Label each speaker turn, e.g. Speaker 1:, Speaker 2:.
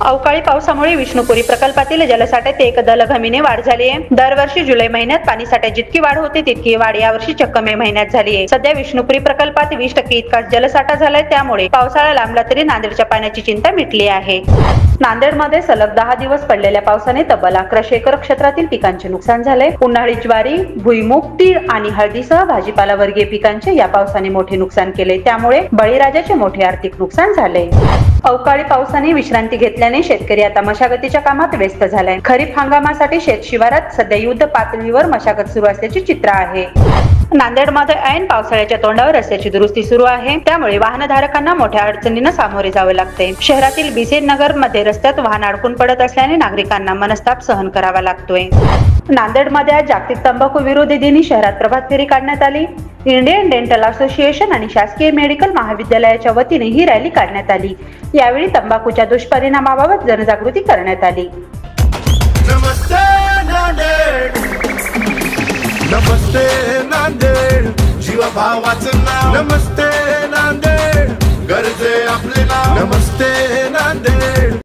Speaker 1: अवकाळी पावसामुळे विष्णुपुरी प्रकल्पातील जलसाठ्यात एकदलघमीने वाढ झाली आहे। दरवर्षी जुलै महिन्यात पाणीसाठ्यात जितकी वाढ होते तितकी वाढ यावर्षी चक्क मे महिन्यात झाली आहे। सध्या विष्णुपुरी प्रकल्पात 20% इतका जलसाठा झालाय, त्यामुळे पावसाळा लांबला तरी नांदेडच्या पाण्याची चिंता मिटली आहे। नांदेडमध्ये सलग 10 दिवस पडलेल्या पावसाने तब्बल 1100 एकर क्षेत्रातील पिकांचे नुकसान झाले। उन्हाळी ज्वारी, भुईमूग, तीळ आणि हळदीसह भाजीपाला वर्गीय पिकांचे या पावसाने मोठे नुकसान केले, त्यामुळे बळीराजाचे मोठे आर्थिक नुकसान झाले। अवकाळी पावसाने विश्रांती घेतल्याने शेतकरी आता मशागतीच्या कामात व्यस्त झालाय। खरीप हंगामासाठी शेत शिवारात सध्या युद्ध पातळीवर मशागत सुरू असल्याचे चित्र आहे। नांदेडमध्ये ऐन पावसाळ्याच्या तोंडावर रस्त्याची दुरुस्ती सुरू आहे, त्यामुळे वाहनधारकांना मोठ्या अडचणींना सामोरे जावे लागते। शहरातील बिसेन नगर मध्ये रस्त्यात वाहन अडकून पडत असल्याने नागरिकांना मनस्ताप सहन करावा लागतोय। नांदेडमध्ये आज जागतिक तंबाखू विरोधी दिनी शहरात प्रभात फेरी काढण्यात आली। इंडियन डेंटल असोसिएशन आणि शासकीय मेडिकल महाविद्यालयाच्या वतीने ही रॅली काढण्यात आली। यावेळी तंबाखूच्या दुष्परिणामाबाबत जनजागृती करण्यात आली।
Speaker 2: नमस्ते नांदेड, जीवा भावाचं नाव नमस्ते।